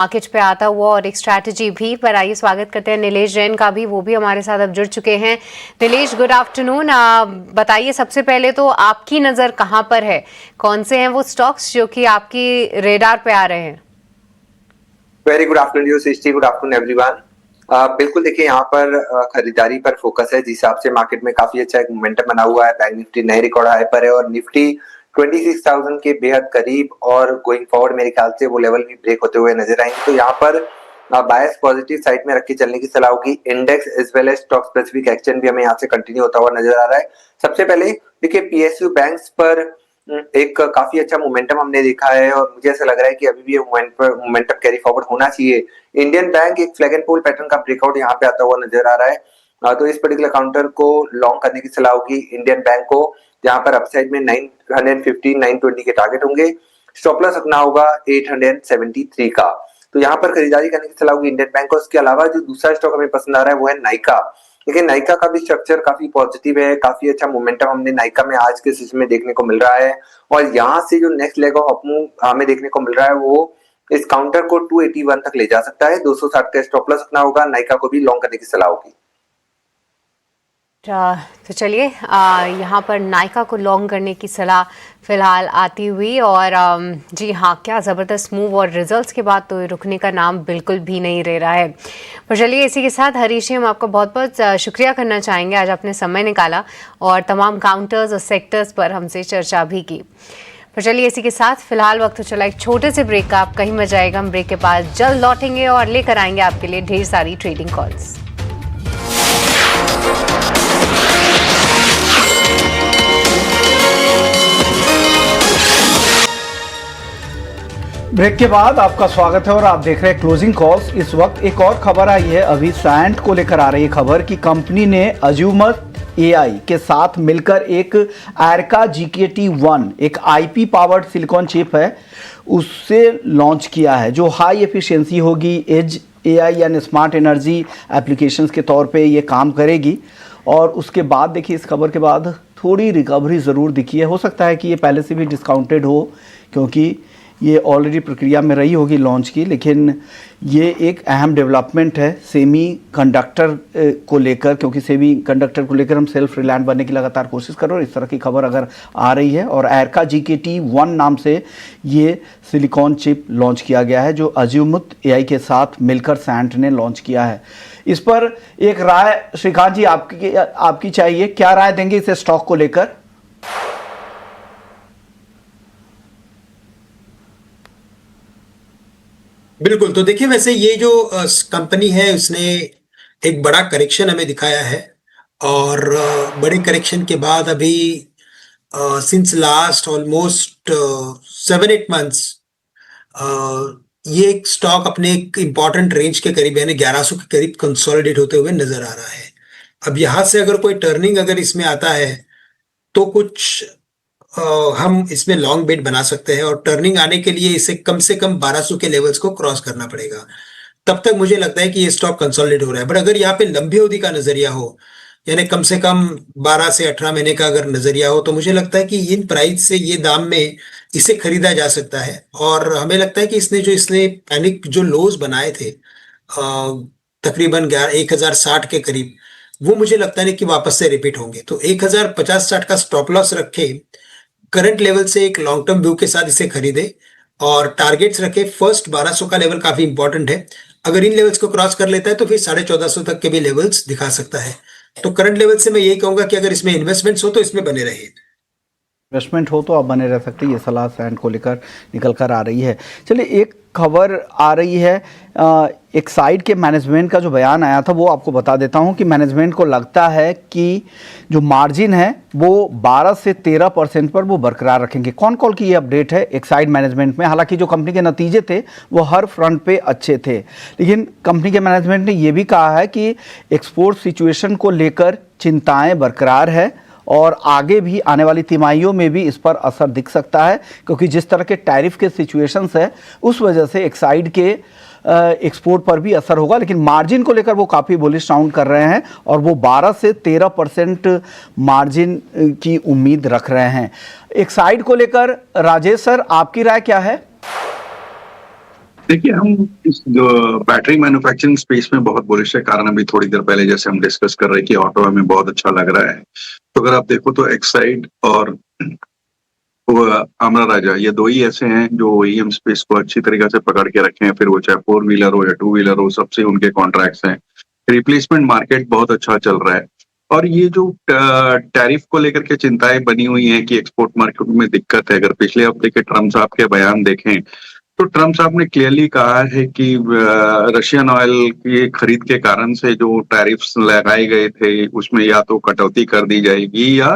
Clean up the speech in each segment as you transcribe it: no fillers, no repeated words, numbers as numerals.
Market पे आता हुआ और एक स्ट्रैटेजी भी। पर आइए स्वागत करते हैं नीलेश जैन का भी, वो भी हमारे साथ अब जुड़ चुके हैं। Nilesh, good afternoon. बताइए सबसे पहले तो आपकी नज़र कहाँ पर है, कौन से हैं वो स्टॉक्स जो कि आपकी रेडार पे आ रहे हैं? वेरी गुड आफ्टरनून सृष्टि, गुड आफ्टरनून एवरीवन। बिल्कुल देखिए, यहाँ पर खरीदारी पर फोकस है, जिस हिसाब से मार्केट में काफी अच्छा एक मोमेंटम बना हुआ है। बैंक निफ्टी नए रिकॉर्ड हाई पर है और निफ्टी 26,000 के बेहद करीब, और गोइंग फॉरवर्ड मेरे ख्याल से वो लेवल भी ब्रेक होते हुए नजर आएंगे। तो यहाँ पर बायस पॉजिटिव साइड में रख के चलने की सलाह होगी। Index as well as stock specific action भी हमें यहाँ से कंटिन्यू होता हुआ नजर आ रहा है। सबसे पहले देखिए, पीएसयू बैंक्स पर एक काफी अच्छा मोमेंटम हमने देखा है और मुझे ऐसा लग रहा है कि अभी भी मोमेंटम कैरी फॉरवर्ड होना चाहिए। इंडियन बैंक एक फ्लैग एंड पुल पैटर्न का ब्रेकआउट यहाँ पे आता हुआ नजर आ रहा है, तो इस पर्टिकुलर काउंटर को लॉन्ग करने की सलाह होगी इंडियन बैंक को, जहां पर अपसाइड में 915 920 के टारगेट होंगे। स्टॉप लॉस रखना होगा 873 का। तो यहाँ पर खरीदारी करने की सलाह होगी इंडियन बैंक को। उसके अलावा जो दूसरा स्टॉक हमें पसंद आ रहा है वो है नाइका। लेकिन नाइका का भी स्ट्रक्चर काफी पॉजिटिव है, काफी अच्छा मोमेंटम हमने नाइका में आज के सेशन में देखने को मिल रहा है। और यहाँ से जो next leg of up move हमें देखने को मिल रहा है वो इस काउंटर को 281 तक ले जा सकता है। 260 का स्टॉप लॉस रखना होगा। नाइका को भी लॉन्ग करने की सलाह होगी। तो चलिए, यहाँ पर नाइका को लॉन्ग करने की सलाह फिलहाल आती हुई। और जी हाँ, क्या ज़बरदस्त मूव, और रिजल्ट्स के बाद तो रुकने का नाम बिल्कुल भी नहीं ले रहा है। पर चलिए, इसी के साथ हरीश जी, हम आपका बहुत बहुत शुक्रिया करना चाहेंगे, आज आपने समय निकाला और तमाम काउंटर्स और सेक्टर्स पर हमसे चर्चा भी की। पर चलिए, इसी के साथ फिलहाल वक्त तो चला एक छोटे से ब्रेक का। आप कहीं मत जाएगा, हम ब्रेक के बाद जल्द लौटेंगे और लेकर आएंगे आपके लिए ढेर सारी ट्रेडिंग कॉल्स। ब्रेक के बाद आपका स्वागत है और आप देख रहे हैं क्लोजिंग कॉल्स। इस वक्त एक और खबर आई है, अभी सैंट को लेकर आ रही है खबर कि कंपनी ने अजूमत एआई के साथ मिलकर एक एरका GKT1, एक आईपी पावर्ड सिलिकॉन चिप है, उससे लॉन्च किया है, जो हाई एफिशिएंसी होगी, एज एआई यानी स्मार्ट एनर्जी एप्लीकेशंस के तौर पे ये काम करेगी। और उसके बाद देखिए, इस खबर के बाद थोड़ी रिकवरी ज़रूर दिखी है। हो सकता है कि ये पहले से भी डिस्काउंटेड हो, क्योंकि ये ऑलरेडी प्रक्रिया में रही होगी लॉन्च की, लेकिन ये एक अहम डेवलपमेंट है सेमी कंडक्टर को लेकर, क्योंकि सेमी कंडक्टर को लेकर हम सेल्फ रिलायंट बनने की लगातार कोशिश कर रहे हैं। और इस तरह की खबर अगर आ रही है, और एरका GKT1 नाम से ये सिलिकॉन चिप लॉन्च किया गया है, जो अजूमत एआई के साथ मिलकर सैंट ने लॉन्च किया है। इस पर एक राय श्रीकांत जी आपकी चाहिए, क्या राय देंगे इस स्टॉक को लेकर? बिल्कुल। तो देखिए, वैसे ये जो कंपनी है उसने एक बड़ा करेक्शन हमें दिखाया है, और बड़े करेक्शन के बाद अभी सिंस लास्ट ऑलमोस्ट 7-8 मंथ्स ये एक स्टॉक अपने एक इम्पॉर्टेंट रेंज के करीब, यानी 1100 के करीब कंसोलिडेट होते हुए नजर आ रहा है। अब यहाँ से अगर कोई टर्निंग अगर इसमें आता है तो कुछ हम इसमें लॉन्ग बेट बना सकते हैं, और टर्निंग आने के लिए इसे कम से कम 1200 के लेवल्स को क्रॉस करना पड़ेगा। तब तक मुझे लगता है कि ये स्टॉक कंसोलिडेट हो रहा है। बट अगर यहाँ पे लंबी अवधि का नजरिया हो, यानी कम से कम 12 से 18 महीने का अगर नजरिया हो, तो मुझे लगता है कि इन प्राइस से, ये दाम में इसे खरीदा जा सकता है। और हमें लगता है कि इसने पैनिक जो लोज बनाए थे तकरीबन 1060 के करीब, वो मुझे लगता है कि वापस से रिपीट होंगे। तो 1050-60 का स्टॉप लॉस रखे, करंट लेवल से एक लॉन्ग टर्म व्यू के साथ इसे खरीदे, और टारगेट्स रखे। फर्स्ट 1200 का लेवल काफी इंपॉर्टेंट है, अगर इन लेवल्स को क्रॉस कर लेता है तो फिर 1450 तक के भी लेवल्स दिखा सकता है। तो करंट लेवल से मैं यही कहूंगा कि अगर इसमें इन्वेस्टमेंट्स हो तो इसमें बने रहिए। इन्वेस्टमेंट हो तो आप बने रह सकते हैं, ये सलाह सैंट को लेकर निकल कर आ रही है। चलिए, एक खबर आ रही है, एक्साइड के मैनेजमेंट का जो बयान आया था वो आपको बता देता हूं कि मैनेजमेंट को लगता है कि जो मार्जिन है वो 12 से 13% पर वो बरकरार रखेंगे। कौन कॉल की ये अपडेट है एक्साइड मैनेजमेंट में? हालांकि जो कंपनी के नतीजे थे वो हर फ्रंट पे अच्छे थे, लेकिन कंपनी के मैनेजमेंट ने ये भी कहा है कि एक्सपोर्ट सिचुएशन को लेकर चिंताएँ बरकरार है, और आगे भी आने वाली तिमाहियों में भी इस पर असर दिख सकता है, क्योंकि जिस तरह के टैरिफ के सिचुएशंस है उस वजह से एक्साइड के एक्सपोर्ट पर भी असर होगा। लेकिन मार्जिन को लेकर वो काफ़ी बुलिश साउंड कर रहे हैं, और वो 12 से 13% मार्जिन की उम्मीद रख रहे हैं। एक्साइड को लेकर राजेश सर, आपकी राय क्या है? देखिए, हम इस जो बैटरी मैन्युफैक्चरिंग स्पेस में बहुत बुलिश है, कारण अभी थोड़ी देर पहले जैसे हम डिस्कस कर रहे हैं कि ऑटो हमें बहुत अच्छा लग रहा है। तो अगर आप देखो तो एक्साइड और वो अमरा राजा, ये दो ही ऐसे हैं जो ओईएम स्पेस को अच्छी तरीके से पकड़ के रखे हैं, फिर वो चाहे 4 व्हीलर हो या 2 व्हीलर हो, सबसे उनके कॉन्ट्रैक्ट्स हैं। रिप्लेसमेंट मार्केट बहुत अच्छा चल रहा है। और ये जो टैरिफ को लेकर के चिंताएं बनी हुई हैं कि एक्सपोर्ट मार्केट में दिक्कत है, अगर पिछले हफ्ते के ट्रम्प साहब के बयान देखें तो ट्रम्प साहब ने क्लियरली कहा है कि रशियन ऑयल की खरीद के कारण से जो टैरिफ्स लगाए गए थे उसमें या तो कटौती कर दी जाएगी या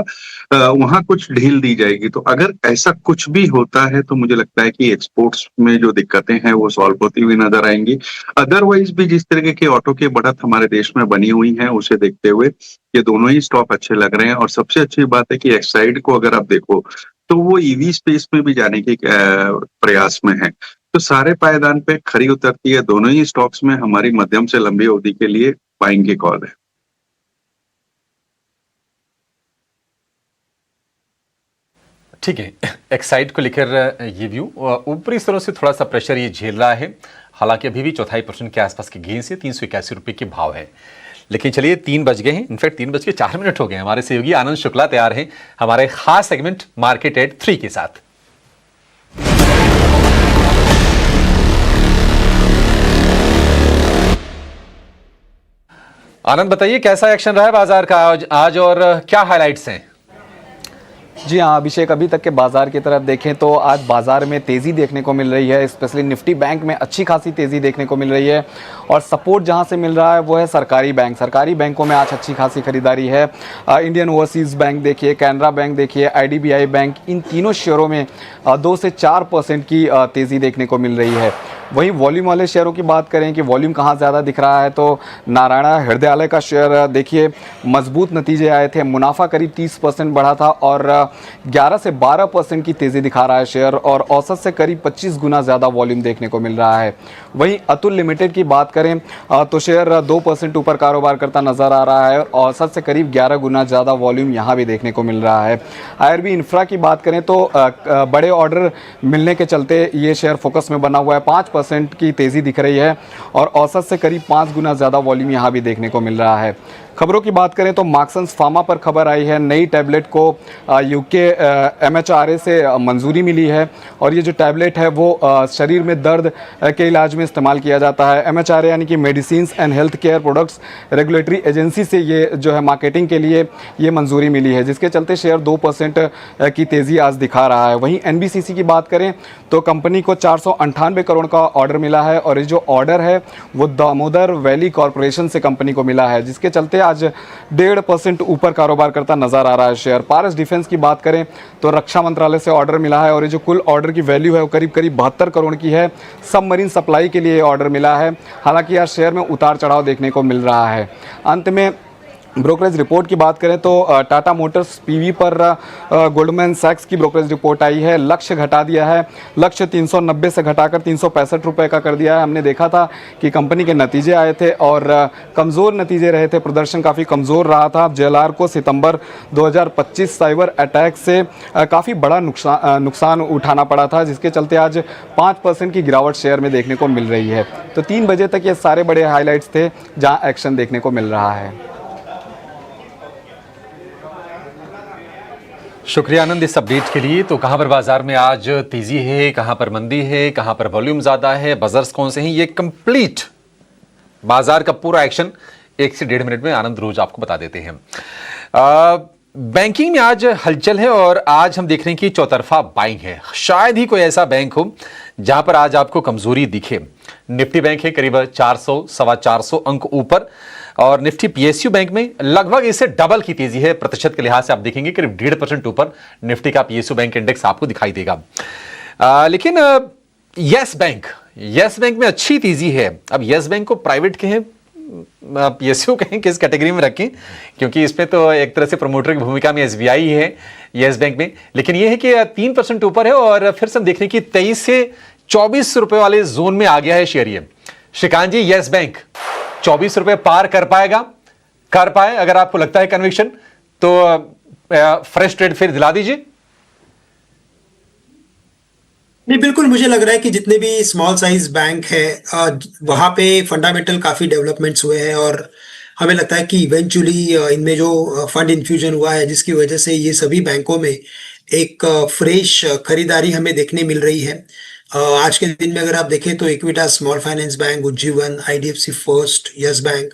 वहां कुछ ढील दी जाएगी। तो अगर ऐसा कुछ भी होता है तो मुझे लगता है कि एक्सपोर्ट्स में जो दिक्कतें हैं वो सॉल्व होती हुई नजर आएंगी। अदरवाइज भी जिस तरीके की ऑटो की बढ़त हमारे देश में बनी हुई है उसे देखते हुए ये दोनों ही स्टॉक अच्छे लग रहे हैं। और सबसे अच्छी बात है कि एक्साइड को अगर आप देखो तो वो ईवी स्पेस में भी जाने के प्रयास में है। तो सारे पायदान पे खरी उतरती है। दोनों ही स्टॉक्स में हमारी मध्यम से लंबी अवधि के लिए बाइंग की कॉल है। ठीक है, एक्साइड को लेकर ये व्यू ऊपरी स्तरों से थोड़ा सा प्रेशर ये झेल रहा है, हालांकि अभी भी 0.25% के आसपास के गेन से 381 रुपए के भाव है। लेकिन चलिए 3 बज गए हैं, इनफैक्ट 3:04 हो गए। हमारे सहयोगी आनंद शुक्ला तैयार हैं हमारे खास सेगमेंट मार्केट एट 3 के साथ। आनंद बताइए कैसा एक्शन रहा है बाजार का आज और क्या हाइलाइट्स हैं? जी हाँ अभिषेक, अभी तक के बाजार की तरफ देखें तो आज बाजार में तेज़ी देखने को मिल रही है। स्पेशली निफ्टी बैंक में अच्छी खासी तेज़ी देखने को मिल रही है और सपोर्ट जहाँ से मिल रहा है वो है सरकारी बैंक। सरकारी बैंकों में आज अच्छी खासी खरीदारी है। इंडियन ओवरसीज़ बैंक देखिए, कैनरा बैंक देखिए, आईडीबीआई बैंक, इन तीनों शेयरों में 2 से 4% की तेज़ी देखने को मिल रही है। वहीं वॉल्यूम वाले शेयरों की बात करें कि वॉल्यूम कहाँ ज़्यादा दिख रहा है तो नारायणा हृदयालय का शेयर देखिए मजबूत नतीजे आए थे। मुनाफा करीब 30% बढ़ा था और 11 से 12% की तेज़ी दिखा रहा है शेयर और औसत से करीब 25 गुना ज़्यादा वॉल्यूम देखने को मिल रहा है। वहीं अतुल लिमिटेड की बात करें तो शेयर 2% ऊपर कारोबार करता नज़र आ रहा है। औसत से करीब 11 गुना ज़्यादा वॉल्यूम यहाँ भी देखने को मिल रहा है। आईआरबी इंफ्रा की बात करें तो बड़े ऑर्डर मिलने के चलते ये शेयर फोकस में बना हुआ है। 5% की तेज़ी दिख रही है और औसत से करीब 5 गुना ज़्यादा वॉल्यूम यहाँ भी देखने को मिल रहा है। खबरों की बात करें तो मार्क्सन्स फार्मा पर खबर आई है, नई टैबलेट को यूके एमएचआरए से मंजूरी मिली है और ये जो टैबलेट है वो शरीर में दर्द के इलाज में इस्तेमाल किया जाता है। एमएचआरए यानी कि medicines and health care products regulatory agency से ये जो है मार्केटिंग के लिए ये मंजूरी मिली है, जिसके चलते शेयर 2% की तेज़ी आज दिखा रहा है। वहीं एनबीसीसी की बात करें तो कंपनी को 498 करोड़ का ऑर्डर मिला है और ये जो ऑर्डर है वो दामोदर वैली कॉरपोरेशन से कंपनी को मिला है, जिसके चलते आज 1.5% ऊपर कारोबार करता नजर आ रहा है शेयर। पारस डिफेंस की बात करें तो रक्षा मंत्रालय से ऑर्डर मिला है और ये जो कुल ऑर्डर की वैल्यू है वो करीब 72 करोड़ की है। सबमरीन सप्लाई के लिए ऑर्डर मिला है। हालांकि आज शेयर में उतार चढ़ाव देखने को मिल रहा है। अंत में ब्रोकरेज रिपोर्ट की बात करें तो टाटा मोटर्स पीवी पर गोल्डमैन सैक्स की ब्रोकरेज रिपोर्ट आई है। लक्ष्य घटा दिया है, लक्ष्य 390 से घटाकर 365 रुपये का कर दिया है। हमने देखा था कि कंपनी के नतीजे आए थे और कमज़ोर नतीजे रहे थे, प्रदर्शन काफ़ी कमज़ोर रहा था। जेएलआर को सितंबर 2025 साइबर अटैक से काफ़ी बड़ा नुकसान उठाना पड़ा था, जिसके चलते आज 5% की गिरावट शेयर में देखने को मिल रही है। तो 3 बजे तक ये सारे बड़े हाईलाइट्स थे जहाँ एक्शन देखने को मिल रहा है। शुक्रिया आनंद इस अपडेट के लिए। तो कहां पर बाजार में आज तेजी है, कहां पर मंदी है, कहां पर वॉल्यूम ज्यादा है, बजर्स कौन से हैं, ये कंप्लीट बाजार का पूरा एक्शन 1 से 1.5 मिनट में आनंद रोज आपको बता देते हैं। बैंकिंग में आज हलचल है और आज हम देख रहे हैं कि चौतरफा बाइंग है। शायद ही कोई ऐसा बैंक हो जहां पर आज आपको कमजोरी दिखे। निफ्टी बैंक है करीब 400 सवा 400 अंक ऊपर और निफ्टी पीएसयू बैंक में लगभग इससे डबल की तेजी है। प्रतिशत के लिहाज से आप देखेंगे करीब 1.5% ऊपर निफ्टी का पीएसयू बैंक इंडेक्स आपको दिखाई देगा। लेकिन यस बैंक में अच्छी तेजी है। अब यस बैंक को प्राइवेट कहें, पीएसयू कहें, किस कैटेगरी में रखें, क्योंकि इसमें तो एक तरह से प्रमोटर की भूमिका में एसबीआई है यस बैंक में। लेकिन यह है कि 3% ऊपर है और फिर से हम देख रहे हैं कि 23 से 24 रुपए वाले जोन में आ गया है शेयर। ये श्रीकांत जी, यस बैंक 24 रुपए पार कर पाए अगर आपको लगता है कन्विक्शन तो फ्रेश ट्रेड फिर दिला दीजिए। नहीं, बिल्कुल मुझे लग रहा है कि जितने भी स्मॉल साइज बैंक है वहाँ पे फंडामेंटल काफी डेवलपमेंट्स हुए हैं, और हमें लगता है कि इवेंचुअली इनमें जो फंड इन्फ्यूजन हुआ है जिसकी वजह से ये सभी बैंकों में एक फ्रेश खरीदारी हमें देखने मिल रही है। आज के दिन में अगर आप देखें तो Equitas small finance bank, Ujjivan, IDFC first, yes bank,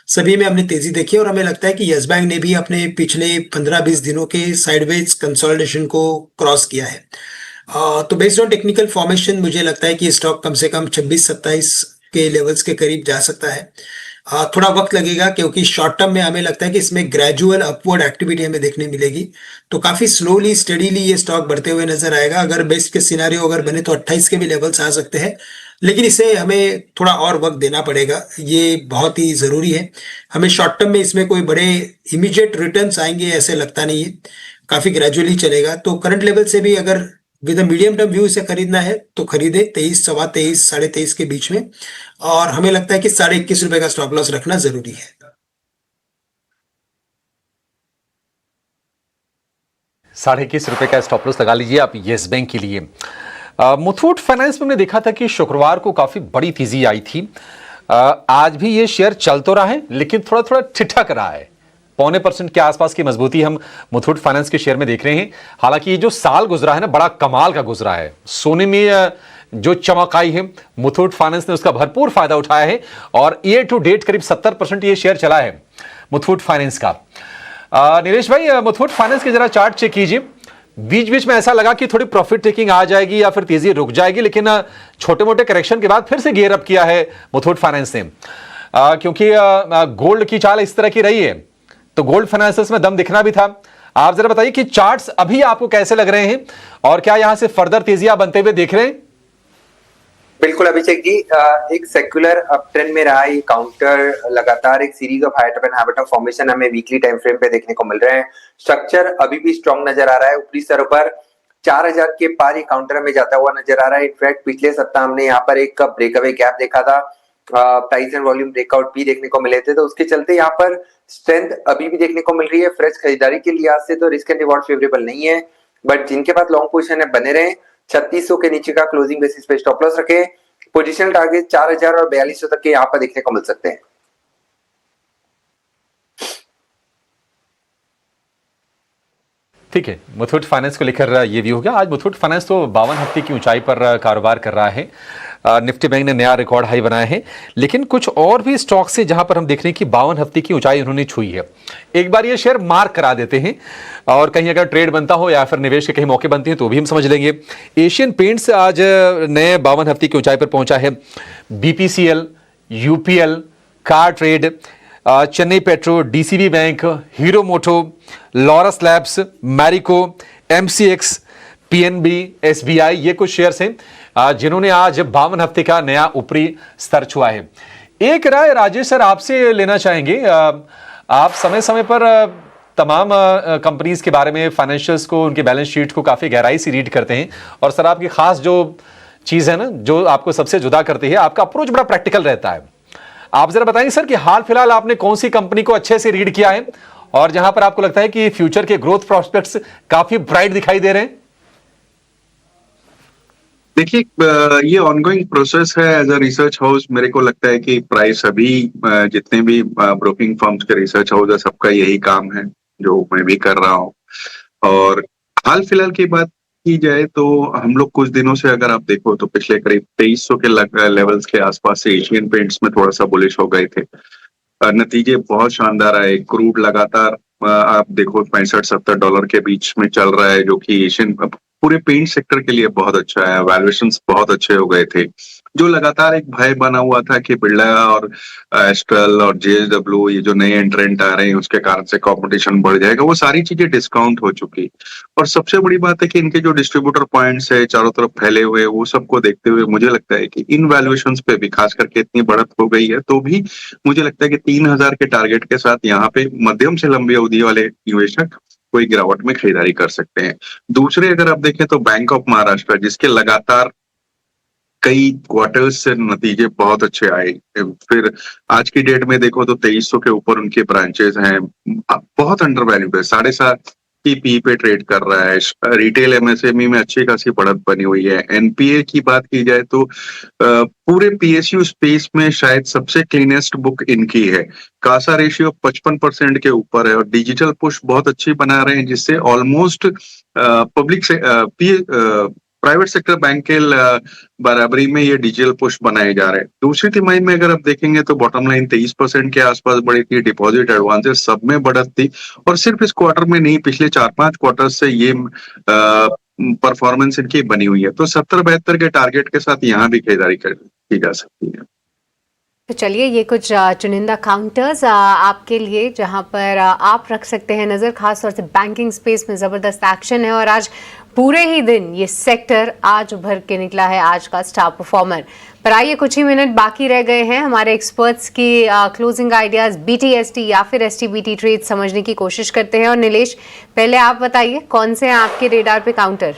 सभी में हमने तेजी देखी है, और हमें लगता है कि यस बैंक ने भी अपने पिछले 15-20 दिनों के साइडवेज कंसोलिडेशन को क्रॉस किया है। तो बेस्ड ऑन टेक्निकल फॉर्मेशन मुझे लगता है कि स्टॉक कम से कम 26-27 के लेवल्स के करीब जा सकता है। थोड़ा वक्त लगेगा क्योंकि शॉर्ट टर्म में हमें लगता है कि इसमें ग्रेजुअल अपवर्ड एक्टिविटी हमें देखने मिलेगी, तो काफी स्लोली स्टेडीली ये स्टॉक बढ़ते हुए नजर आएगा। अगर बेस्ट के सिनारियो अगर बने तो 28 के भी लेवल्स आ सकते हैं, लेकिन इसे हमें थोड़ा और वक्त देना पड़ेगा, ये बहुत ही जरूरी है। हमें शॉर्ट टर्म में इसमें कोई बड़े इमीडिएट रिटर्न्स आएंगे ऐसे लगता नहीं है, काफी ग्रेजुअली चलेगा। तो करंट लेवल से भी अगर विद मीडियम टर्म व्यू से खरीदना है तो खरीदे 23, सवा 23, 23.5 के बीच में, और हमें लगता है कि 21.5 रुपए का स्टॉप लॉस रखना जरूरी है। 21.5 रुपए का स्टॉप लॉस लगा लीजिए आप यस बैंक के लिए। मुथूट फाइनेंस में हमने देखा था कि शुक्रवार को काफी बड़ी तेजी आई थी। आज भी ये शेयर चल तो रहा है लेकिन थोड़ा थोड़ा ठिठक रहा है, 0.25% के आसपास की मजबूती हम मुथूट फाइनेंस के शेयर में देख रहे हैं। हालांकि ये जो साल गुजरा है ना, बड़ा कमाल का गुजरा है। सोने में जो चमक आई है, मुथूट फाइनेंस ने उसका भरपूर फायदा उठाया है, और ईयर टू डेट करीब 70% ये शेयर चला है मुथूट फाइनेंस का। नीलेश भाई, मुथूट फाइनेंस के जरा चार्ट चेक कीजिए। बीच बीच में ऐसा लगा कि थोड़ी प्रॉफिट टेकिंग आ जाएगी या फिर तेजी रुक जाएगी, लेकिन छोटे मोटे करेक्शन के बाद फिर से गियर अप किया है मुथूट फाइनेंस ने, क्योंकि गोल्ड की चाल इस तरह की रही है तो गोल्ड फाइनेंसेस में दम दिखना भी था। आप जरा बताइए कि चार्ट्स अभी आपको कैसे लग रहे हैं, और क्या यहां से फर्दर तेजियां बनते हुए देख रहे हैं? बिल्कुल अभिषेक जी, एक सेक्युलर अप ट्रेंड में रहा ये काउंटर, लगातार एक series of height and habit of formation हमें वीकली टाइम फ्रेम पे देखने को मिल रहे हैं। स्ट्रक्चर अभी भी स्ट्रॉन्ग नजर आ रहा है, ऊपरी स्तरों पर 4000 के पार ये काउंटर हमें जाता हुआ नजर आ रहा है। इनफैक्ट पिछले सप्ताह हमने यहाँ पर एक ब्रेकअवे गैप देखा था, प्राइस एंड वॉल्यूम ब्रेकआउट भी देखने को मिले थे, तो उसके चलते यहाँ पर स्ट्रेंथ अभी भी देखने को मिल रही है। फ्रेश खरीदारी के लिहाज से तो रिस्क एंड रिवॉर्ड फेवरेबल नहीं है, बट जिनके पास लॉन्ग पोजीशन है बने रहे। 3600 के नीचे का क्लोजिंग बेसिस पे स्टॉप लॉस रखे। पोजीशन टारगेट 4000 और 4200 तक के यहाँ पर देखने को मिल सकते हैं। ठीक है, मुथूट फाइनेंस को लेकर ये व्यू हो गया। आज मुथूट फाइनेंस तो 52 हफ्ते की ऊंचाई पर कारोबार कर रहा है। निफ्टी बैंक ने नया रिकॉर्ड हाई बनाया है, लेकिन कुछ और भी स्टॉक से जहां पर हम देख रहे हैं कि 52 हफ्ते की ऊंचाई उन्होंने छुई है। एक बार ये शेयर मार्क करा देते हैं, और कहीं अगर ट्रेड बनता हो या फिर निवेश के कहीं मौके बनते हैं तो भी हम समझ लेंगे। एशियन पेंट्स आज नए 52 हफ्ते की ऊंचाई पर पहुंचा है। BPCL, UPL, CarTrade, Chennai Petro, DCB bank, Hero Moto, Laurus Labs, Marico, MCX, PNB, SBI, ये कुछ शेयर्स हैं जिन्होंने आज 52 हफ्ते का नया ऊपरी स्तर छुआ है। एक राय राजेश सर आपसे लेना चाहेंगे। आप समय समय पर तमाम कंपनीज के बारे में, फाइनेंशियल्स को, उनके बैलेंस शीट को काफी गहराई से रीड करते हैं, और सर आपकी खास जो चीज है ना, जो आपको सबसे जुदा करती है, आपका अप्रोच बड़ा प्रैक्टिकल रहता है। आप जरा बताएंगे सर कि हाल फिलहाल आपने कौन सी कंपनी को अच्छे से रीड किया है, और जहां पर आपको लगता है कि फ्यूचर के ग्रोथ प्रोस्पेक्ट्स काफी ब्राइट दिखाई दे रहे हैं? देखिए, ये ऑनगोइंग प्रोसेस है। एज अ रिसर्च हाउस मेरे को लगता है कि प्राइस अभी जितने भी ब्रोकिंग फर्म्स के रिसर्च हाउस है, सबका यही काम है जो मैं भी कर रहा हूँ। और हाल फिलहाल की बात की जाए तो हम लोग कुछ दिनों से अगर आप देखो तो पिछले करीब 2300 के लेवल्स के आसपास से एशियन पेंट्स में थोड़ा सा बुलिश हो गए थे। नतीजे बहुत शानदार आए। क्रूड लगातार आप देखो $65-70 के बीच में चल रहा है, जो कि एशियन पूरे पेंट सेक्टर के लिए बहुत अच्छा है। वैल्यूएशंस बहुत अच्छे हो गए थे। जो लगातार एक भय बना हुआ था कि बिरला और एस्ट्रल और जेएसडब्ल्यू, ये जो नए एंट्रेंट आ रहे हैं, उसके कारण से कंपटीशन बढ़ जाएगा, वो सारी चीजें डिस्काउंट हो चुकी। और सबसे बड़ी बात है कि इनके जो डिस्ट्रीब्यूटर पॉइंट्स है चारों तरफ फैले हुए, वो सबको देखते हुए मुझे लगता है कि इन वैल्यूएशंस पे भी, खास करके इतनी बढ़त हो गई है तो भी मुझे लगता है कि 3000 के टारगेट के साथ यहाँ पे मध्यम से लंबी अवधि वाले निवेशक कोई गिरावट में खरीदारी कर सकते हैं। दूसरे अगर आप देखें तो बैंक ऑफ महाराष्ट्र, जिसके लगातार कई क्वार्टर्स से नतीजे बहुत अच्छे आए, फिर आज की डेट में देखो तो 2300 के ऊपर उनके ब्रांचेस हैं, बहुत अंडर वैल्यूड है। पी पे ट्रेड कर रहा है। रिटेल एमएसएमई में अच्छी खासी बढ़त बनी हुई है। एनपीए की बात की जाए तो पूरे पीएसयू स्पेस में शायद सबसे क्लीनेस्ट बुक इनकी है। कासा रेशियो 55% के ऊपर है और डिजिटल पुश बहुत अच्छी बना रहे हैं, जिससे ऑलमोस्ट पब्लिक से प्राइवेट सेक्टर बैंक के बराबरी में ये डिजिटल पुश बनाए जा रहे हैं। दूसरी तिमाही में अगर आप देखेंगे तो बॉटम लाइन 23% के आसपास बढ़ी थी, डिपॉजिट एडवांसेस सब में बढ़त थी और सिर्फ इस क्वार्टर में नहीं, पिछले 4-5 क्वार्टर से ये परफॉर्मेंस इनकी बनी हुई है। तो 70-72 के टारगेट के साथ यहाँ भी खरीदारी की जा सकती है। तो चलिए, ये कुछ चुनिंदा काउंटर्स आपके लिए जहां पर आप रख सकते हैं नज़र। खास तौर से बैंकिंग स्पेस में ज़बरदस्त एक्शन है और आज पूरे ही दिन ये सेक्टर आज उभर के निकला है आज का स्टार परफॉर्मर। पर आइए, कुछ ही मिनट बाकी रह गए हैं हमारे एक्सपर्ट्स की क्लोजिंग आइडियाज़ बीटीएसटी या फिर एसटीबीटी ट्रेड समझने की कोशिश करते हैं। और नीलेश, पहले आप बताइए कौन से हैं आपके रेडार पे काउंटर?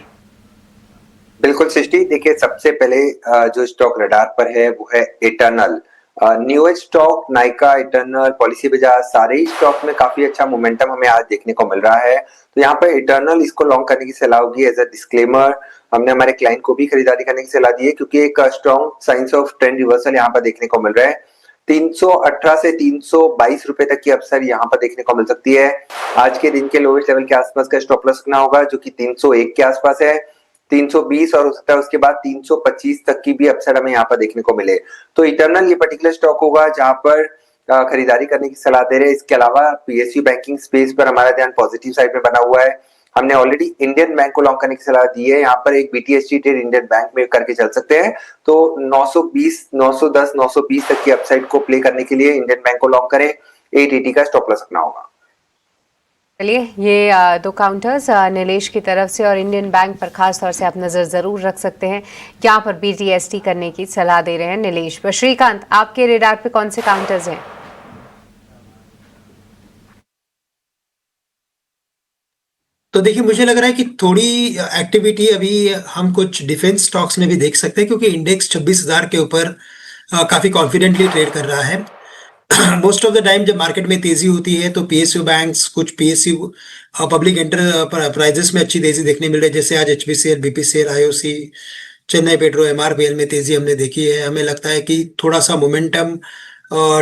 बिल्कुल सृष्टि, देखिए सबसे पहले जो स्टॉक रडार पर है वो है Eternal. New age stock, Nykaa, Eternal, Policybazaar, सारे ही स्टॉक में काफी अच्छा मोमेंटम हमें आज देखने को मिल रहा है। तो यहाँ पर इटर्नल इसको लॉन्ग करने की सलाह होगी। एज अ डिस्क्लेमर, हमने हमारे क्लाइंट को भी खरीदारी करने की सलाह दी है क्योंकि एक strong science of trend reversal यहाँ पर देखने को मिल रहा है। 318 से 322 रुपए तक की अपसाइड यहाँ पर देखने को मिल सकती है। आज के दिन के लोवेस्ट लेवल के आसपास का स्टॉप लॉस रखना होगा जो कि 301 के आसपास है। 320 और हो सकता है उसके बाद 325 तक की भी अपसाइड हमें यहाँ पर देखने को मिले। तो इटर्नल ये पर्टिकुलर स्टॉक होगा जहां पर खरीदारी करने की सलाह दे रहे हैं। इसके अलावा पीएसयू बैंकिंग स्पेस पर हमारा ध्यान पॉजिटिव साइड में बना हुआ है। हमने ऑलरेडी इंडियन बैंक को लॉन्ग करने की सलाह दी है। यहाँ पर एक बीटीएसटी ट्रेड इंडियन बैंक में करके चल सकते हैं। तो 920, 910, 920 तक की अपसाइड को प्ले करने के लिए इंडियन बैंक को लॉन्ग करें। 880 का स्टॉप लॉस रखना होगा। चलिए, ये दो काउंटर्स नीलेश की तरफ से और इंडियन बैंक पर खास तौर से आप नज़र ज़रूर रख सकते हैं। यहाँ पर बीटीएसटी करने की सलाह दे रहे हैं नीलेश। पर श्रीकांत, आपके रेडार पे कौन से काउंटर्स हैं? तो देखिए, मुझे लग रहा है कि थोड़ी एक्टिविटी अभी हम कुछ डिफेंस स्टॉक्स में भी देख सकते हैं क्योंकि इंडेक्स 26,000 के ऊपर काफी कॉन्फिडेंटली ट्रेड कर रहा है। मोस्ट ऑफ द टाइम जब मार्केट में तेजी होती है तो पीएसयू बैंक्स, कुछ पीएसयू पब्लिक एंटरप्राइजेस में अच्छी तेजी देखने मिल रही है। जैसे आज HPCL, BPCL, IOC, Chennai petro, MRPL में तेजी हमने देखी है। हमें लगता है कि थोड़ा सा मोमेंटम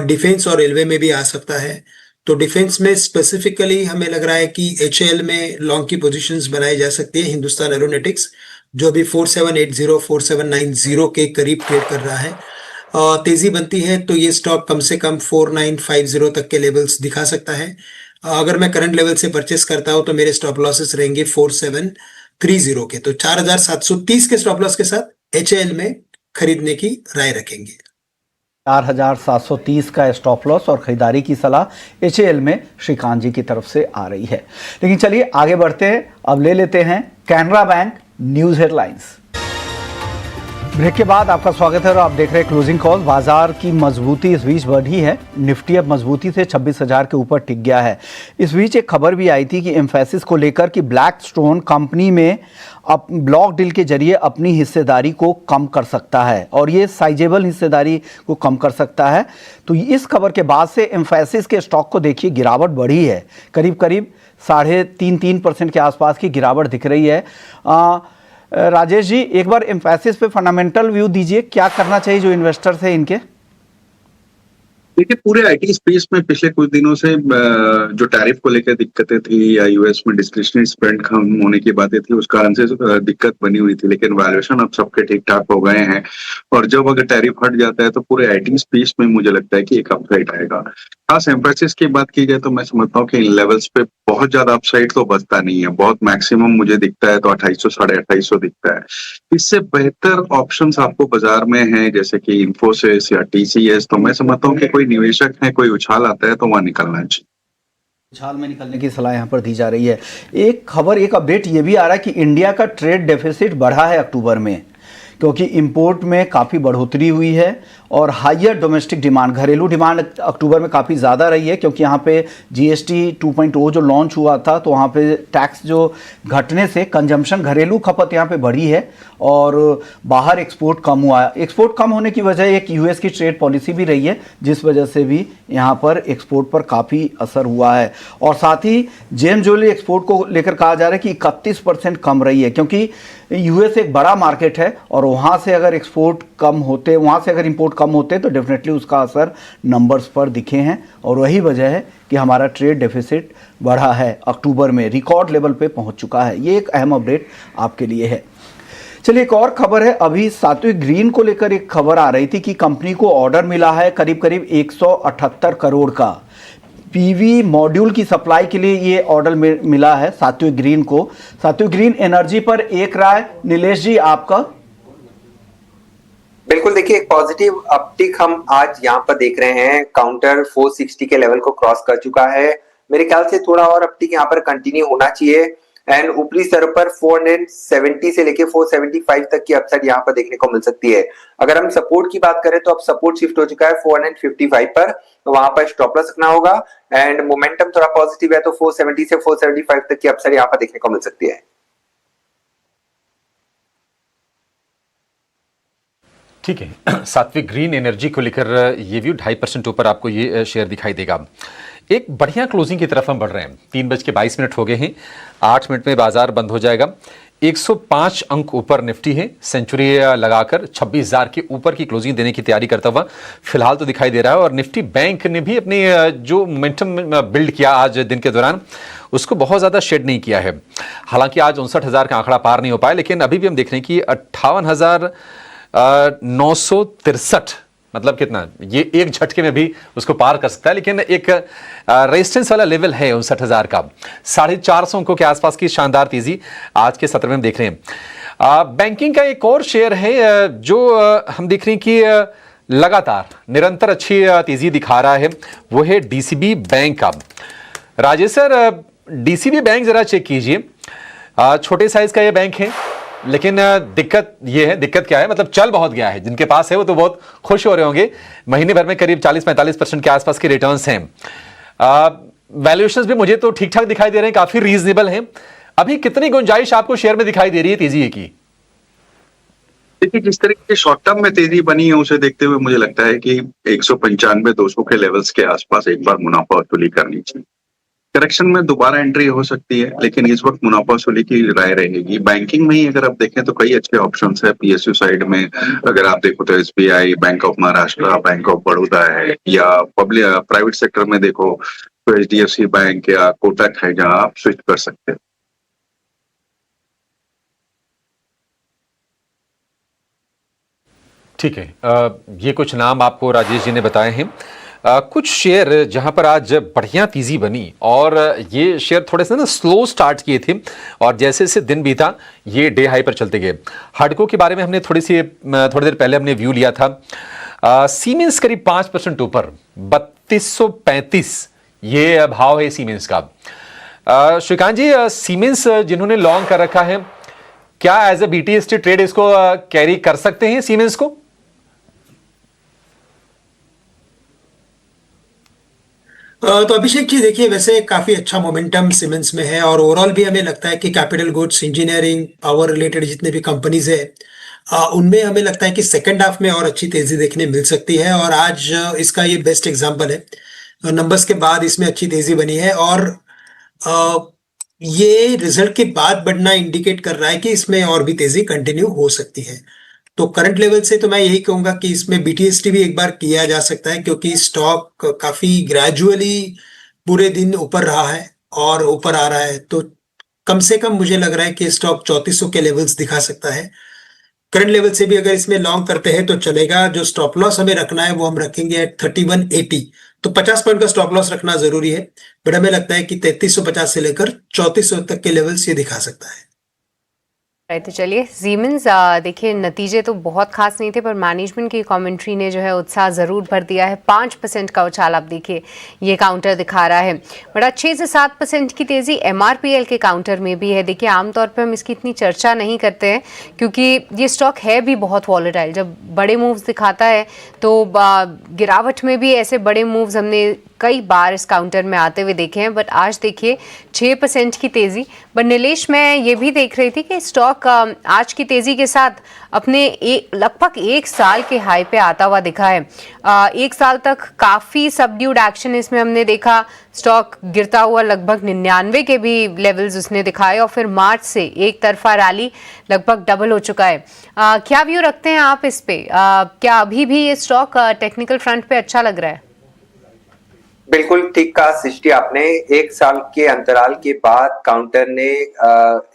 डिफेंस और रेलवे में भी आ सकता है। तो डिफेंस में स्पेसिफिकली हमें लग रहा है कि एचएएल में लॉन्ग की पोजीशंस बनाई जा सकती है। हिंदुस्तान एरोनॉटिक्स जो अभी 4780, 4790 के करीब ट्रेड कर रहा है, तेजी बनती है तो ये स्टॉक कम से कम 4950 तक के लेवल्स दिखा सकता है। अगर मैं करंट लेवल से परचेस करता हूं तो मेरे स्टॉप लॉसेस रहेंगे 4730 के। तो 4730 के स्टॉप लॉस के साथ एचएएल में खरीदने की राय रखेंगे। 4730 का स्टॉप लॉस और खरीदारी की सलाह एचएएल में श्रीकांत जी की तरफ से आ रही है। लेकिन चलिए आगे बढ़ते हैं। अब ले लेते हैं Canara Bank news headlines. Break के बाद आपका स्वागत है और आप देख रहे हैं क्लोजिंग कॉल। बाजार की मजबूती इस बीच बढ़ी है। निफ्टी अब मजबूती से 26,000 के ऊपर टिक गया है। इस बीच एक खबर भी आई थी कि एम्फेसिस को लेकर कि ब्लैकस्टोन कंपनी में अब ब्लॉक डील के जरिए अपनी हिस्सेदारी को कम कर सकता है और ये साइजेबल हिस्सेदारी को कम कर सकता है। तो इस खबर के बाद से एम्फेसिस के स्टॉक को देखिए गिरावट बढ़ी है। करीब 3.5% के आसपास की गिरावट दिख रही है। राजेश जी, एक बार एम्फेसिस पे फंडामेंटल व्यू दीजिए, क्या करना चाहिए जो इन्वेस्टर्स है इनके? देखिए, पूरे आईटी स्पेस में पिछले कुछ दिनों से जो टैरिफ को लेकर दिक्कतें थी या यूएस में डिस्क्रिशनरी स्पेंड कम होने की बातें थी, उस कारण से दिक्कत बनी हुई थी। लेकिन वैल्यूएशन अब सबके ठीक ठाक हो गए हैं और जब अगर टैरिफ हट जाता है तो पूरे आईटी स्पेस में मुझे लगता है कि एक अपसाइड आएगा। खास एम्फेसिस की बात की जाए तो मैं समझता हूँ कि इन लेवल्स पे बहुत ज्यादा अपसाइड तो बचता नहीं है। बहुत मैक्सिमम मुझे दिखता है तो 2800, 2850 दिखता है। इससे बेहतर ऑप्शंस आपको बाजार में हैं जैसे कि इंफोसिस या टीसीएस। तो मैं समझता हूँ कि कोई निवेशक है, कोई उछाल आता है तो वहां निकलना चाहिए। उछाल में निकलने की सलाह यहाँ पर दी जा रही है। एक खबर, एक अपडेट ये भी आ रहा है कि इंडिया का ट्रेड डेफिसिट बढ़ा है अक्टूबर में। क्योंकि इंपोर्ट में काफ़ी बढ़ोतरी हुई है और हायर डोमेस्टिक डिमांड, घरेलू डिमांड अक्टूबर में काफ़ी ज़्यादा रही है, क्योंकि यहाँ पे जीएसटी 2.0 जो लॉन्च हुआ था तो वहाँ पे टैक्स जो घटने से कंजम्पशन, घरेलू खपत यहाँ पे बढ़ी है और बाहर एक्सपोर्ट कम हुआ है। एक्सपोर्ट कम होने की वजह एक यूएस की ट्रेड पॉलिसी भी रही है, जिस वजह से भी यहाँ पर एक्सपोर्ट पर काफ़ी असर हुआ है। और साथ ही जेम ज्वेलरी एक्सपोर्ट को लेकर कहा जा रहा है कि 31% कम रही है, क्योंकि यूएस एक बड़ा मार्केट है और वहाँ से अगर एक्सपोर्ट कम होते, वहाँ से अगर इंपोर्ट कम होते तो डेफिनेटली उसका असर नंबर्स पर दिखे हैं और वही वजह है कि हमारा ट्रेड डेफिसिट बढ़ा है, अक्टूबर में रिकॉर्ड लेवल पे पहुँच चुका है। ये एक अहम अपडेट आपके लिए है। चलिए एक और खबर है, अभी सात्विक ग्रीन को लेकर एक खबर आ रही थी कि कंपनी को ऑर्डर मिला है करीब करीब 178 करोड़ का पीवी मॉड्यूल की सप्लाई के लिए। ये ऑर्डर मिला है सात्विक ग्रीन को। सात्विक ग्रीन एनर्जी पर एक राय, नीलेश जी आपका। बिल्कुल, देखिए एक पॉजिटिव अपटिक हम आज यहाँ पर देख रहे हैं। काउंटर 460 के लेवल को क्रॉस कर चुका है। मेरे ख्याल से थोड़ा और अपटिक यहाँ पर कंटिन्यू होना चाहिए एंड ऊपरी स्तर पर 470 से लेके 475 तक की अपसाइड यहाँ पर देखने को मिल सकती है। अगर हम सपोर्ट की बात करें तो अब सपोर्ट शिफ्ट हो चुका है 455 पर, तो वहां पर स्टॉप लॉस रखना होगा एंड मोमेंटम थोड़ा पॉजिटिव है तो 470 से 475 तक की अपसाइड यहाँ पर देखने को मिल सकती है। ठीक है, सात्विक ग्रीन एनर्जी को लेकर ये व्यू 2.5% ऊपर आपको ये शेयर दिखाई देगा। एक बढ़िया क्लोजिंग की तरफ हम बढ़ रहे हैं। 3:22 हो गए हैं, 8 मिनट में बाजार बंद हो जाएगा। 105 अंक ऊपर निफ्टी है, सेंचुरी लगाकर 26,000 के ऊपर की क्लोजिंग देने की तैयारी करता हुआ फिलहाल तो दिखाई दे रहा है। और निफ्टी बैंक ने भी अपनी जो मोमेंटम बिल्ड किया आज दिन के दौरान, उसको बहुत ज्यादा शेड नहीं किया है। हालांकि आज 59,000 का आंकड़ा पार नहीं हो पाया, लेकिन अभी भी हम देख रहे हैं कि 58,963, मतलब कितना, ये एक झटके में भी उसको पार कर सकता है। लेकिन एक रेजिस्टेंस वाला लेवल है 59,000 का। 450 अंकों के आसपास की शानदार तेजी आज के सत्र में हम देख रहे हैं। बैंकिंग का एक और शेयर है जो हम देख रहे हैं कि लगातार निरंतर अच्छी तेजी दिखा रहा है, वो है डीसीबी बैंक का। राजेश सर, डीसीबी बैंक जरा चेक कीजिए। छोटे साइज का ये बैंक है, लेकिन दिक्कत ये है, दिक्कत क्या है, मतलब चल बहुत गया है। जिनके पास है वो तो बहुत खुश हो रहे होंगे। महीने भर में करीब 40-45% के आसपास के रिटर्न्स हैं। वैल्यूएशंस भी मुझे तो ठीक ठाक दिखाई दे रहे हैं, काफी रीजनेबल हैं। अभी कितनी गुंजाइश आपको शेयर में दिखाई दे रही है तेजी की? देखिए, जिस तरीके की शॉर्ट टर्म में तेजी बनी है उसे देखते हुए मुझे लगता है कि 195-200 के लेवल्स के आसपास एक बार मुनाफा वसूली करनी चाहिए। करेक्शन में दोबारा एंट्री हो सकती है, लेकिन इस वक्त मुनाफा वसूली की राय रहेगी। बैंकिंग में ही अगर आप देखें तो कई अच्छे ऑप्शंस है। पीएसयू साइड में अगर आप देखो तो SBI, bank of Maharashtra, bank of Baroda है, या पब्लिक प्राइवेट सेक्टर में देखो तो एचडीएफसी बैंक या कोटक है, जहां आप स्विच कर सकते हैं। ठीक है, ये कुछ नाम आपको राजेश जी ने बताए हैं। कुछ शेयर जहां पर आज बढ़िया तेजी बनी, और ये शेयर थोड़े से ना स्लो स्टार्ट किए थे और जैसे जैसे दिन बीता ये डे हाई पर चलते गए। हडको के बारे में हमने थोड़ी देर पहले हमने व्यू लिया था। सीमेंस करीब 5% ऊपर, 3235 ये भाव है सीमेंस का। श्रीकांत जी, सीमेंस जिन्होंने लॉन्ग कर रखा है, क्या एज ए बीटीएसटी ट्रेड इसको कैरी कर सकते हैं सीमेंस को? तो अभिषेक जी देखिए, वैसे काफी अच्छा मोमेंटम सीमेंस में है और ओवरऑल भी हमें लगता है कि capital goods, engineering, power related जितने भी कंपनीज है उनमें हमें लगता है कि सेकेंड हाफ में और अच्छी तेजी देखने मिल सकती है। और आज इसका ये बेस्ट एग्जांपल है। नंबर्स के बाद इसमें अच्छी तेजी बनी है और ये रिजल्ट के बाद बढ़ना इंडिकेट कर रहा है कि इसमें और भी तेजी कंटिन्यू हो सकती है। तो करंट लेवल से तो मैं यही कहूंगा कि इसमें बीटीएसटी भी एक बार किया जा सकता है, क्योंकि स्टॉक काफी ग्रेजुअली पूरे दिन ऊपर रहा है और ऊपर आ रहा है। तो कम से कम मुझे लग रहा है कि स्टॉक 3400 के लेवल्स दिखा सकता है। करंट लेवल से भी अगर इसमें लॉन्ग करते हैं तो चलेगा। जो स्टॉप लॉस हमें रखना है वो हम रखेंगे एट 3180, तो 50 पॉइंट का स्टॉप लॉस रखना जरूरी है। बट हमें लगता है कि 3350 से लेकर 3400 तक के लेवल्स ये दिखा सकता है। तो चलिए सीमेंस देखिए नतीजे तो बहुत खास नहीं थे पर मैनेजमेंट की कमेंट्री ने जो है उत्साह ज़रूर भर दिया है। 5% का उछाल आप देखिए ये काउंटर दिखा रहा है। बड़ा 6 से 7% की तेज़ी MRPL के काउंटर में भी है। देखिए आमतौर पर हम इसकी इतनी चर्चा नहीं करते हैं क्योंकि ये स्टॉक है भी बहुत वॉलेटाइल। जब बड़े मूव्स दिखाता है तो गिरावट में भी ऐसे बड़े मूव्स हमने कई बार इस काउंटर में आते हुए देखे हैं। बट आज देखिए 6% की तेज़ी। बट नीलेश, मैं ये भी देख रही थी कि स्टॉक आज की तेज़ी के साथ अपने लगभग 1 साल के हाई पे आता हुआ दिखा है। 1 साल तक काफ़ी सबड्यूड एक्शन इसमें हमने देखा। स्टॉक गिरता हुआ लगभग 99 के भी लेवल्स उसने दिखाए और फिर मार्च से एक तरफा रैली लगभग डबल हो चुका है। क्या व्यू रखते हैं आप इस पे? क्या अभी भी ये स्टॉक टेक्निकल फ्रंट पे अच्छा लग रहा है? बिल्कुल ठीक कहा सृष्टि आपने। 1 साल के अंतराल के बाद काउंटर ने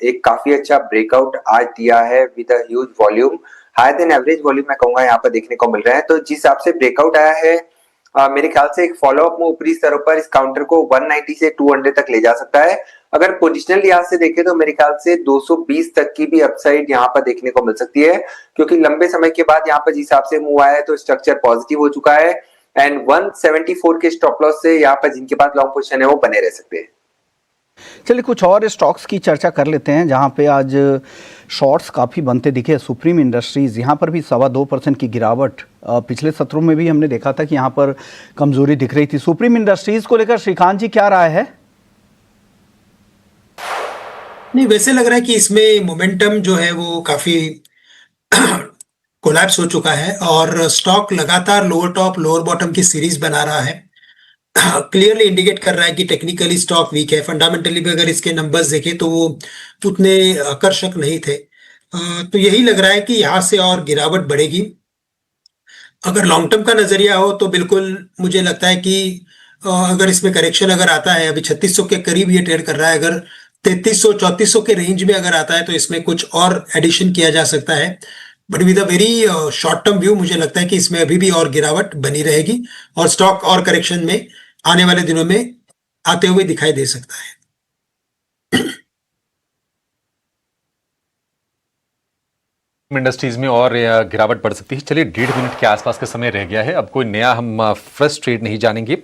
एक काफी अच्छा ब्रेकआउट आज दिया है with a huge volume, higher than average volume मैं कहूंगा यहाँ पर देखने को मिल रहा है। तो जिस हिसाब से ब्रेकआउट आया है मेरे ख्याल से एक फॉलोअप में ऊपरी स्तरों पर इस काउंटर को 190 से 200 तक ले जा सकता है। अगर पोजिशनल लिहाज से देखें तो मेरे ख्याल से 220 तक की भी अपसाइड यहाँ पर देखने को मिल सकती है क्योंकि लंबे समय के बाद यहाँ पर जिस हिसाब से मूव आया है तो स्ट्रक्चर पॉजिटिव हो चुका है एंड 174 के स्टॉप लॉस से यहाँ पर जिनके पास लॉन्ग पोजीशन है वो बने रह सकते हैं। चलिए कुछ और स्टॉक्स की चर्चा कर लेते हैं जहां पे आज शॉर्ट्स काफ़ी बनते दिखे। सुप्रीम इंडस्ट्रीज यहाँ पर भी 2.25% की गिरावट। पिछले सत्रों में भी हमने देखा था कि यहाँ पर कमजोरी दिख रही थी। सुप्रीम इंडस्ट्रीज को लेकर श्रीकांत जी क्या राय है? नहीं, वैसे लग रहा है कि इसमें मोमेंटम जो है वो काफी कोलैप्स हो चुका है और स्टॉक लगातार लोअर टॉप लोअर बॉटम की सीरीज बना रहा है। क्लियरली इंडिकेट कर रहा है कि टेक्निकली स्टॉक वीक है। फंडामेंटली भी अगर इसके नंबर्स देखें तो वो उतने आकर्षक नहीं थे। तो यही लग रहा है कि यहाँ से और गिरावट बढ़ेगी। अगर लॉन्ग टर्म का नजरिया हो तो बिल्कुल मुझे लगता है कि अगर इसमें करेक्शन अगर आता है, अभी 3600 के करीब ये ट्रेड कर रहा है, अगर 3300-3400 के रेंज में अगर आता है तो इसमें कुछ और एडिशन किया जा सकता है। But with a very short term view मुझे लगता है कि इसमें अभी भी और गिरावट बनी रहेगी और स्टॉक और करेक्शन में आने वाले दिनों में आते हुए दिखाई दे सकता है। इंडस्ट्रीज में और गिरावट बढ़ सकती है। चलिए 1.5 मिनट के आसपास का समय रह गया है। अब कोई नया हम फ्रेश ट्रेड नहीं जानेंगे।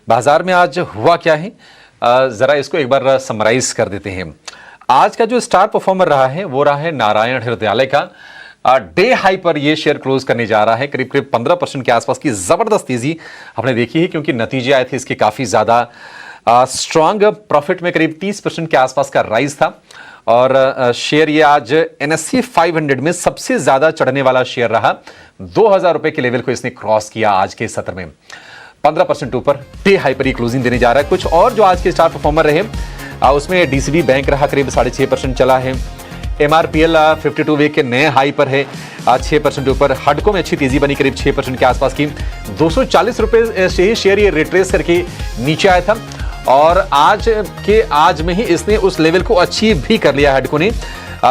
बाजार में आज हुआ क्या है जरा इसको एक बार समराइज कर देते हैं। आज का जो स्टार परफॉर्मर रहा है वो रहा है नारायण हृदयालय का। डे हाई पर ये शेयर क्लोज करने जा रहा है। करीब करीब 15% के आसपास की जबरदस्त तेजी हमने देखी है क्योंकि नतीजे आए थे इसके काफी ज्यादा स्ट्रांग। प्रॉफिट में करीब 30% के आसपास का राइज था और शेयर ये आज NSE 500 में सबसे ज्यादा चढ़ने वाला शेयर रहा। 2000 रुपए के लेवल को इसने क्रॉस किया आज के सत्र में। 15% ऊपर डे हाई पर ही क्लोजिंग देने जा रहा है। कुछ और जो आज के स्टार परफॉर्मर रहे उसमें DCB बैंक रहा, करीब 6.5% चला है। MRPL 52 वीक के नए हाई पर है, आज 6% ऊपर। हडको में अच्छी तेजी बनी, करीब 6% के आसपास की। 240 रुपए से ही शेयर ये रिट्रेस करके नीचे आया था और आज में ही इसने उस लेवल को अचीव भी कर लिया। हडको ने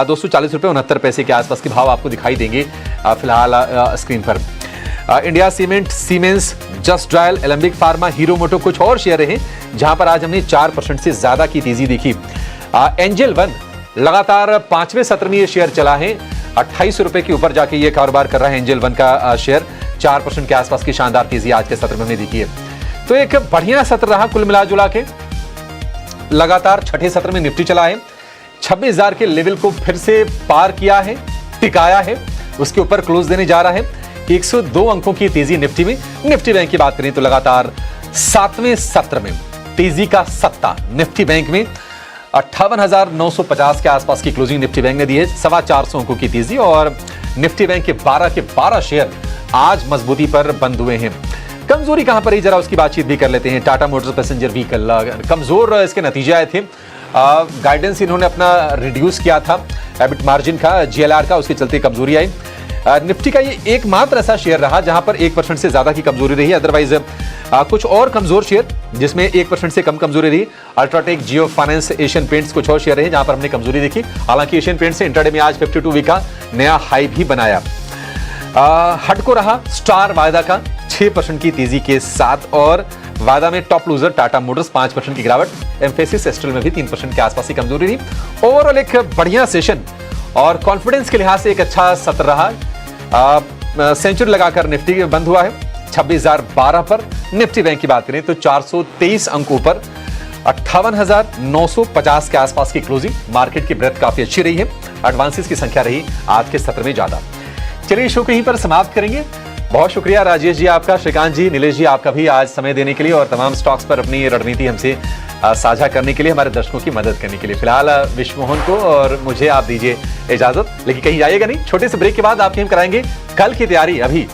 240 रुपए 69 पैसे के आसपास के भाव आपको दिखाई देंगे फिलहाल स्क्रीन पर। India Cement, Siemens, Just Dial, Alembic Pharma, Hero Moto कुछ और शेयर रहे जहां पर आज हमने 4% से ज्यादा की तेजी देखी। एंजल वन लगातार 5वें सत्र में ये शेयर चला है। 28 रुपए के ऊपर जाके ये कारोबार कर रहा है एंजल वन का शेयर। 4% के आसपास की शानदार तेजी आज के सत्र में हमने देखी है। तो एक बढ़िया सत्र रहा कुल मिला जुला के। लगातार छठे सत्र में निफ्टी चला है, 26,000 के लेवल को फिर से पार किया है, टिकाया है, उसके ऊपर क्लोज देने जा रहा है। 102 अंकों की तेजी निफ्टी में। निफ्टी बैंक की बात करें तो लगातार 7वें सत्र में तेजी का सत्ता निफ्टी बैंक में 58,950 के आसपास की क्लोजिंग निफ्टी बैंक ने दी है। 425 अंकों की तेजी और निफ्टी बैंक के 12 शेयर आज मजबूती पर बंद हुए हैं। कमजोरी कहां पर है जरा उसकी बातचीत भी कर लेते हैं। टाटा मोटर्स पैसेंजर व्हीकल कमजोर इसके नतीजे आए थे। गाइडेंस इन्होंने अपना रिड्यूस किया था एबिट मार्जिन का, GLR का, उसके चलते कमजोरी आई। निफ्टी का ये एकमात्र ऐसा शेयर रहा जहां पर 1% से ज्यादा की कमजोरी रही। अदरवाइज कुछ और कमजोर शेयर जिसमें 1% से कम कमजोरी रही। अल्ट्राटेक, जियो फाइनेंस, एशियन पेंट्स कुछ और शेयर रहे जहां पर हमने कमजोरी देखी। हालांकि एशियन पेंट्स ने इंट्राडे में आज 52 वीक का नया हाई भी बनाया। हडको रहा स्टार वायदा का 6% की तेजी के साथ और वायदा में टॉप लूजर टाटा मोटर्स 5% की गिरावट। एम्फेसिस एस्ट्रल में भी 3% के आसपास की कमजोरी रही। ओवरऑल एक बढ़िया सेशन और कॉन्फिडेंस के लिहाज से एक अच्छा सत्र रहा। सेंचुरी लगाकर निफ्टी बंद हुआ है 26,012 पर। निफ्टी बैंक की बात करें तो 423 अंक ऊपर 58,950 के आसपास की क्लोजिंग। मार्केट की ब्रेथ काफी अच्छी रही है, एडवांसेस की संख्या रही आज के सत्र में ज्यादा। चलिए शो को यहीं पर समाप्त करेंगे। बहुत शुक्रिया राजेश जी आपका, श्रीकांत जी, नीलेश जी आपका भी आज समय देने के लिए और तमाम स्टॉक्स पर अपनी रणनीति हमसे साझा करने के लिए, हमारे दर्शकों की मदद करने के लिए। फिलहाल विश्वमोहन को और मुझे आप दीजिए इजाजत, लेकिन कहीं जाइएगा नहीं। छोटे से ब्रेक के बाद आपके हम कराएंगे कल की तैयारी। अभी